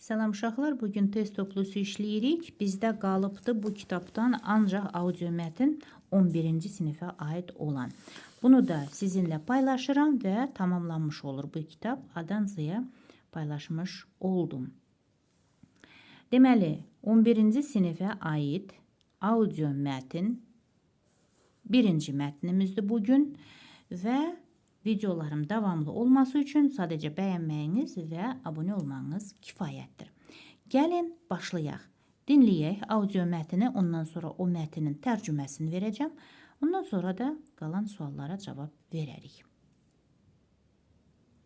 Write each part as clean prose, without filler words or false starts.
Salam uşaqlar, bugün test toplusu işləyirik. Bizdə qalıbdı bu kitabdan ancaq audio mətn 11-ci sinifə aid olan. Bunu da sizinlə paylaşıram və tamamlanmış olur bu kitab. Adan Z'ya paylaşmış oldum. Deməli, 11-ci sinifə aid audio mətn birinci mətnimizdir bugün və videolarım davamlı olması üçün sadəcə bəyənməyiniz və abunə olmanız kifayətdir. Gəlin, başlayaq. Dinləyək audio mətni, ondan sonra o mətnin tərcüməsini verəcəm. Ondan sonra da qalan suallara cavab verərik.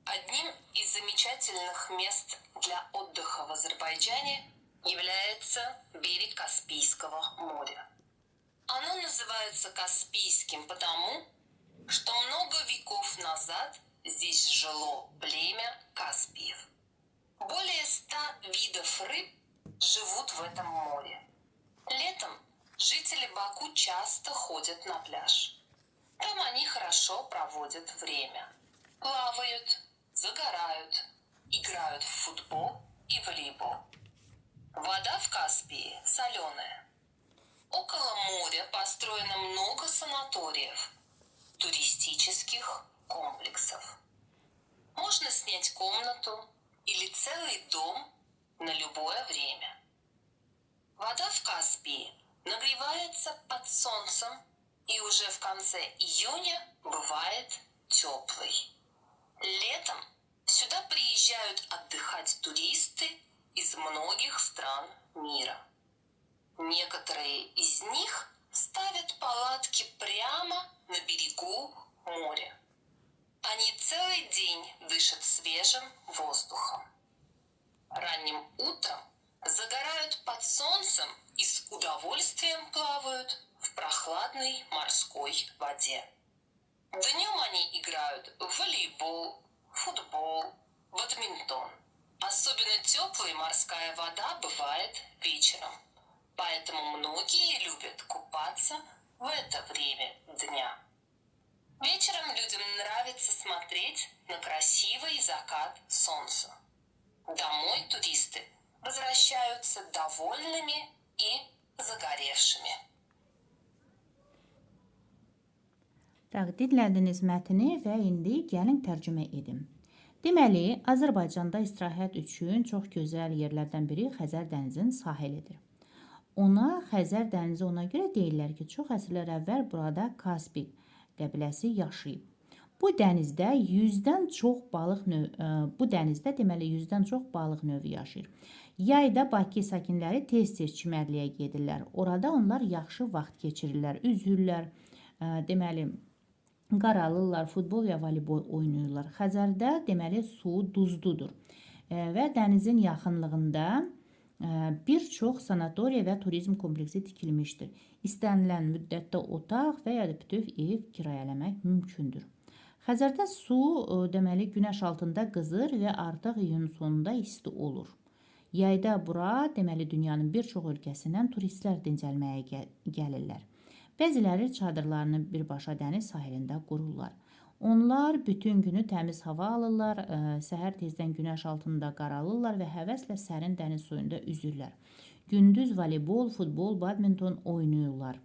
Одним из замечательных мест для отдыха в Азербайджане является берег Каспийского моря. Оно называется Каспийским потому, что много веков назад здесь жило племя Каспиев. Более 100 видов рыб живут в этом море. Летом жители Баку часто ходят на пляж. Там они хорошо проводят время. Плавают, загорают, играют в футбол и волейбол. Вода в Каспии соленая. Около моря построено много санаториев, туристических комплексов. Можно снять комнату или целый дом на любое время. Вода в Каспии нагревается под солнцем и уже в конце июня бывает теплой. Летом сюда приезжают отдыхать туристы из многих стран мира. Некоторые из них ставят палатки прямо на берегу моря. Они целый день дышат свежим воздухом. Ранним утром загорают под солнцем и с удовольствием плавают в прохладной морской воде. Днем они играют в волейбол, футбол, бадминтон. Особенно теплая морская вода бывает вечером. Поэтому многие любят купаться в это время дня. Вечером людям нравится смотреть на красивый закат солнца. Домой туристы возвращаются довольными и загоревшими. Dinlədiniz mətni və indi gəlin tərcümə edim. Deməli, Azərbaycanda istirahət üçün çox gözəl yerlərdən biri Xəzər dənizinin sahilidir. Xəzər dənizi ona görə deyirlər ki, çox əsrlər əvvəl burada Kaspik qəbiləsi yaşayıb. Bu dənizdə 100-dən çox balıq növü yaşayır. Yayda Bakı sakinləri tez-tez çimərliyə gedirlər. Orada onlar yaxşı vaxt keçirirlər, üzürlər, qaralırlar, futbol və voleybol oynayırlar. Xəzərdə su duzludur və dənizin yaxınlığında bir çox sanatoriya və turizm kompleksi tikilmişdir. İstənilən müddətdə otaq və ya da bütöv ev kirayələmək mümkündür. Xəzərdə su günəş altında qızır və artıq iyun sonunda isti olur. Yayda bura dünyanın bir çox ölkəsindən turistlər dincəlməyə gəlirlər. Bəziləri çadırlarını birbaşa dəniz sahilində qururlar. Onlar bütün günü təmiz hava alırlar, səhər tezdən günəş altında qaralırlar və həvəslə sərin dəniz suyunda üzürlər. Gündüz voleybol, futbol, badminton oynayırlar.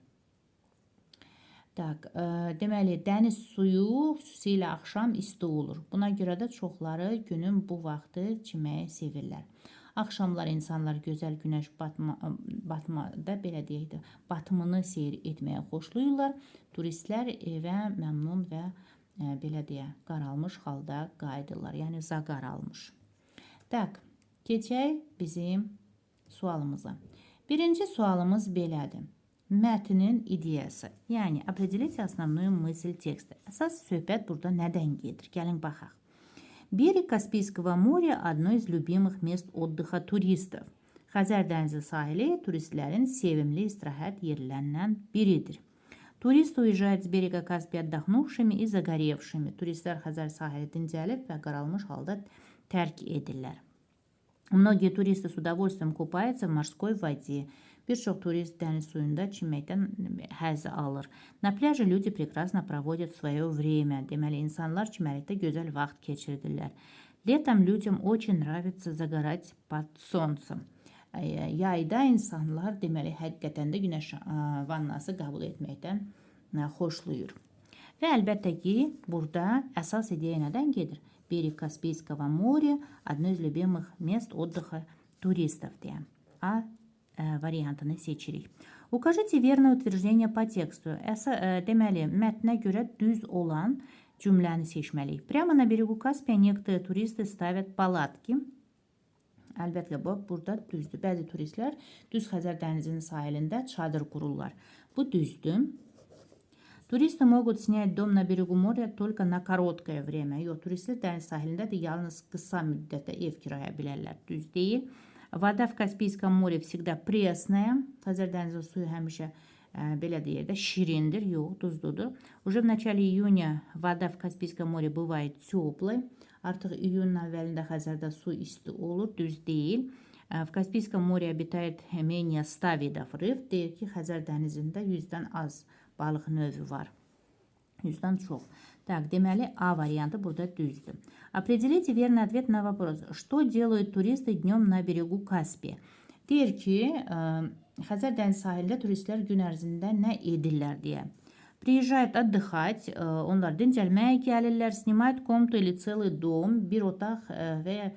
Dəniz suyu xüsusilə axşam isti olur. Buna görə də çoxları günün bu vaxtı çimməyi sevirlər. Axşamlar insanlar gözəl günəş batımını seyir etməyə xoşlayırlar. Turistlər evə məmnun və qaralmış halda qayıdırlar, yəni zaqaralmış. Keçək bizim sualımıza. Birinci sualımız belədir. Mətnin ideyası, yəni определите основную мысль текста. Əsas söhbət burada nədən gedir? Gəlin baxaq. Берег Каспийского моря – одно из любимых мест отдыха туристов. Xəzər dənizi sahili turistlərin sevimli istirahət yerlərindən biridir. Туристы уезжают с берега Каспия отдохнувшими и загоревшими. Turistlər Xəzər sahili dincəlib və qaralmış halda tərk edirlər. Многие туристы с удовольствием купаются в морской воде. Bir çox turist dəniz suyunda çimməkdən həzz alır. На пляже люди прекрасно проводят свое время. Deməli, insanlar çimərlikdə gözəl vaxt keçirdirlər. Летом людям очень нравится загорать под солнцем. Yayda insanlar deməli həqiqətən də günəş vannası qəbul etməkdən xoşlayır. Və əlbəttə ki, burada əsas ideya nədən gedir? Берег Каспийского моря – одно из любимых мест отдыха туристов deyə. A variantını seçirik. Укажите верное утверждение по тексту. Deməli, mətnə görə düz olan cümləni seçməliyik. Прямо на берегу Каспия некоторые туристы ставят палатки. Əlbəttə, burada düzdür. Bəzi turistlər düz Xəzər dənizinin sahilində çadır qururlar. Bu düzdür. Turisты могут снять дом на берегу моря только на короткое время. Yox, turistlər dəniz sahilində də yalnız qısa müddətdə ev kiraya bilərlər. Düz deyil. Вода в Каспийском море всегда пресная. Xəzər dənizi suyu həmişə belə deyir də şirindir. Yox, duzludur. Уже в начале июня вода в Каспийском море бывает теплой. Artıq iyunun əvvəlində Xəzərdə su isti olur, düz deyil. В Каспийском море обитает менее 100 видов рыб. Deyir ki, Xəzər dənizində 100-dən az balıq növü var. 100-dən çox. Так, deməli, A variantı burada düzdür. Определите верный ответ на вопрос. Что делают туристы днем на берегу Каспия? Deyir ki, Xəzər dəniz sahilində turistlər gün ərzində nə edirlər deyə. Приезжают отдыхать, onlar dincəlməyə gəlirlər, снимают комнату или целый дом, bir otaq və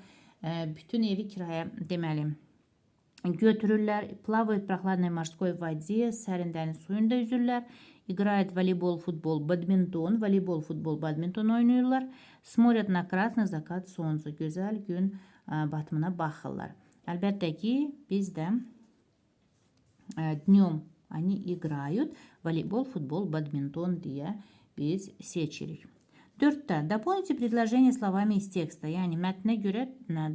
bütün evi kiraya deməli götürürlər, плавают в прохладной морской воде, sərin dəniz suyunda üzürlər, играют волейбол, футбол, badminton, voleybol, futbol, badminton oynayırlar, смотрят на красный закат солнца, gözəl gün batımına baxırlar. Əlbəttə ki, biz də dнем они играют волейбол, футбол, badminton deyə biz seçirik. 4-də дополните предложение словами из текста. Yəni mətnə görə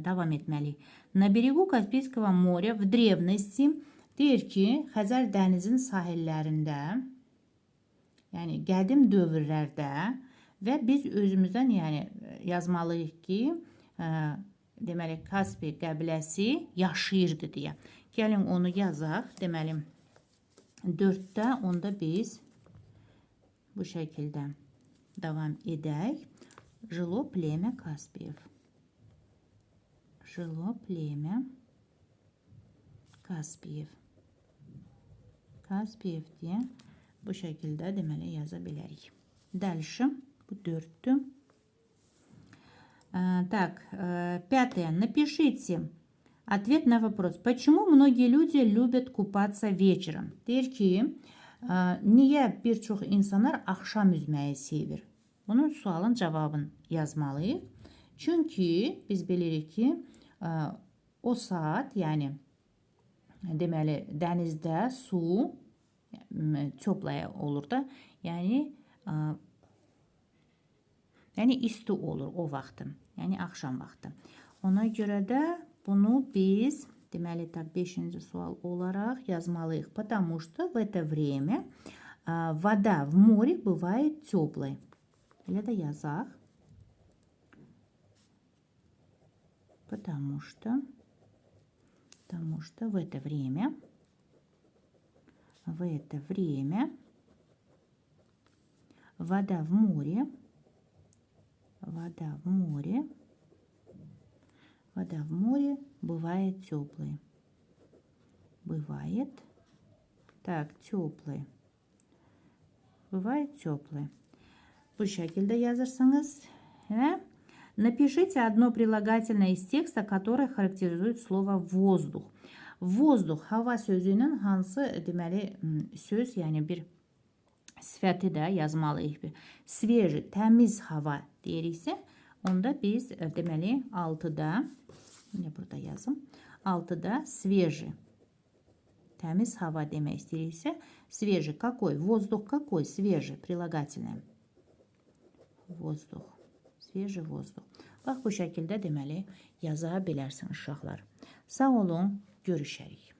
davam etməliyik. На берегу Каспийского моря в древности deyir ki, Xəzər dənizin sahillərində, yəni qədim dövrlərdə və biz özümüzdən yəni yazmalıyıq ki, deməli Kaspий qəbiləsi yaşayırdı deyə. Gəlin onu yazaq. Deməli 4-də onda biz bu şəkildə davam edək. Жило племя Каспиев. Жило племя Каспиев. Каспиев deyə bu şəkildə deməli yaza bilərik. Дальше bu 4-dür. Так, 5-е. Напишите ответ на вопрос. Почему многие люди любят kупаться вечером? Deyir ki, niyə bir çox insanlar axşam üzməyi sevir? Bunun sualın cavabını yazmalıyıq. Çünki biz bilirik ki, o saat, yəni deməli dənizdə su teplaya olur da, yəni isti olur o vaxtı, yəni axşam vaxtı. Ona görə də bunu biz deməli 5-ci sual olaraq yazmalıyıq. Потому что в это время вода в море бывает теплой. Elə də yazaq. Потому что в это время вода в море бывает теплой. Бывает. Так, теплый. Бывает теплый. Bu şekilde yazırsanız. Напишите одно прилагательное из текста, которое характеризует слово воздух. Воздух, hava sözünün hansı deməli söz, yəni bir sifəti də yazmalıyıq. Свежий, təmiz hava deyiriksə, onda biz deməli 6-da, burada yazım, 6-da свежий, təmiz hava demək istəyiriksə, свежий, какой? Воздух какой? Свежий, прилагательное. Воздух, свежий воздуh. Bax, bu şəkildə deməli yaza bilərsiniz uşaqlar. Sağ olun, görüşərik.